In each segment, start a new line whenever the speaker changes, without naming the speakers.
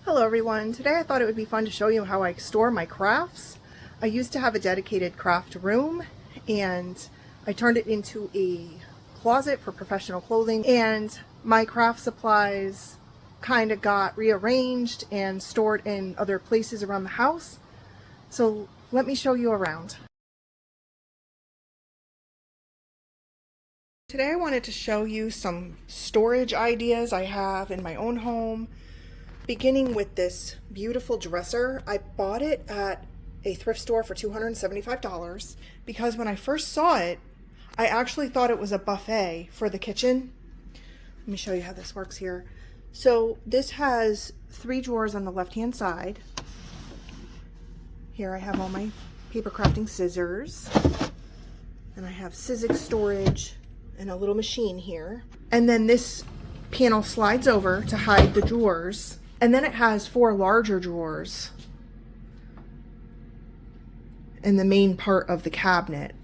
Hello everyone. Today I thought it would be fun to show you how I store my crafts. I used to have a dedicated craft room and I turned it into a closet for professional clothing, and my craft supplies kind of got rearranged and stored in other places around the house. So let me show you around. Today I wanted to show you some storage ideas I have in my own home. Beginning with this beautiful dresser. I bought it at a thrift store for $275 because when I first saw it, I actually thought it was a buffet for the kitchen. Let me show you how this works here. So this has 3 drawers on the left-hand side. Here I have all my paper crafting scissors, and I have Sizzix storage and a little machine here. And then this panel slides over to hide the drawers. And then it has 4 larger drawers in the main part of the cabinet.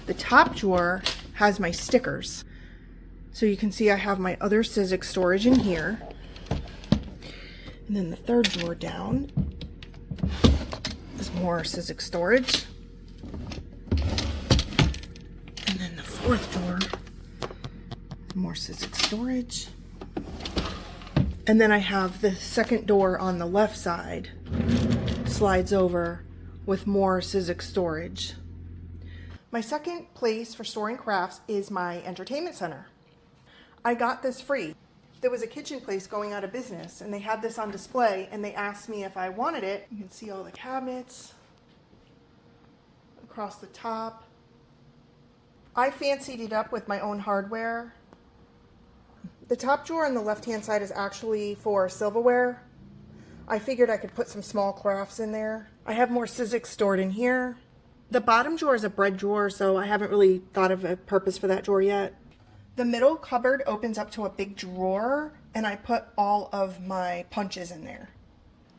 The top drawer has my stickers. So you can see I have my other Sizzix storage in here. And then the third drawer down is more Sizzix storage. And then the fourth drawer, more Sizzix storage. And then I have the second door on the left side, slides over with more Sizzix storage. My second place for storing crafts is my entertainment center. I got this free. There was a kitchen place going out of business and they had this on display and they asked me if I wanted it. You can see all the cabinets across the top. I fancied it up with my own hardware. The top drawer on the left-hand side is actually for silverware. I figured I could put some small crafts in there. I have more Sizzix stored in here. The bottom drawer is a bread drawer, so I haven't really thought of a purpose for that drawer yet. The middle cupboard opens up to a big drawer, and I put all of my punches in there.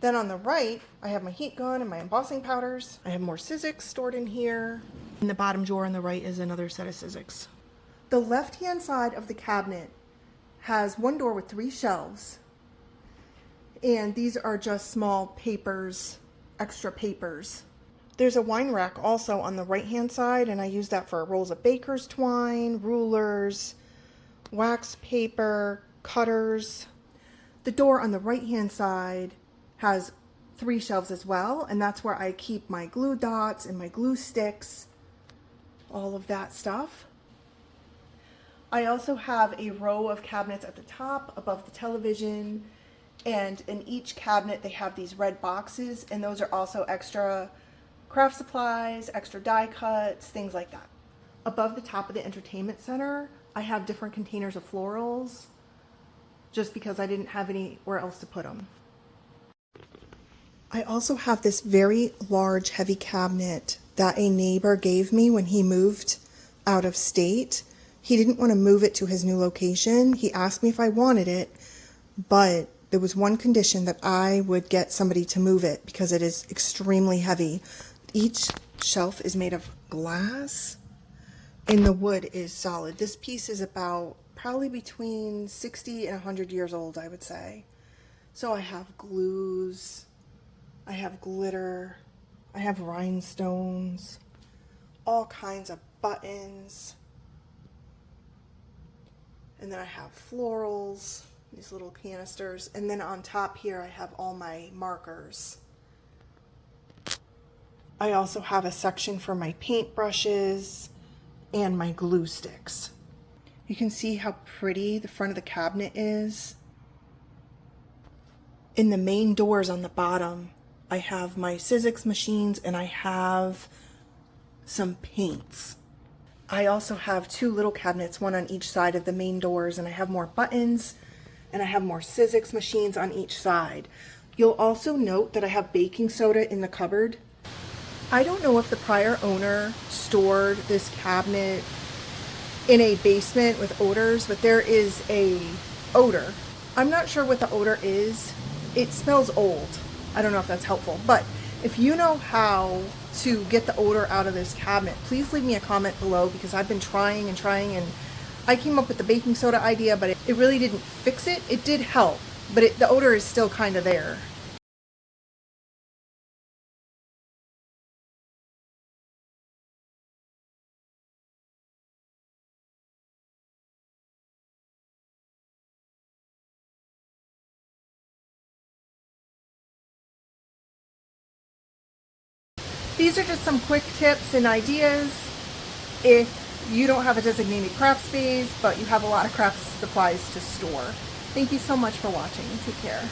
Then on the right, I have my heat gun and my embossing powders. I have more Sizzix stored in here. In the bottom drawer on the right is another set of Sizzix. The left-hand side of the cabinet has one door with 3 shelves, and these are just small papers, extra papers. There's a wine rack also on the right hand side, and I use that for rolls of baker's twine, rulers, wax paper, cutters. The door on the right hand side has 3 shelves as well, and that's where I keep my glue dots and my glue sticks, all of that stuff. I also have a row of cabinets at the top above the television, and in each cabinet they have these red boxes, and those are also extra craft supplies, extra die cuts, things like that. Above the top of the entertainment center, I have different containers of florals just because I didn't have anywhere else to put them. I also have this very large heavy cabinet that a neighbor gave me when he moved out of state. He didn't want to move it to his new location. He asked me if I wanted it, but there was one condition, that I would get somebody to move it because it is extremely heavy. Each shelf is made of glass and the wood is solid. This piece is about probably between 60 and 100 years old, I would say. So I have glues, I have glitter, I have rhinestones, all kinds of buttons. And then I have florals, these little canisters. And then on top here, I have all my markers. I also have a section for my paint brushes and my glue sticks. You can see how pretty the front of the cabinet is. In the main doors on the bottom, I have my Sizzix machines and I have some paints. I also have 2 little cabinets, one on each side of the main doors, and I have more buttons and I have more Sizzix machines on each side. You'll also note that I have baking soda in the cupboard. I don't know if the prior owner stored this cabinet in a basement with odors, but there is a odor. I'm not sure what the odor is. It smells old. I don't know if that's helpful, but if you know how to get the odor out of this cabinet, please leave me a comment below, because I've been trying and I came up with the baking soda idea, but it really didn't fix it. It did help, but the odor is still kind of there. These are just some quick tips and ideas if you don't have a designated craft space, but you have a lot of craft supplies to store. Thank you so much for watching. Take care.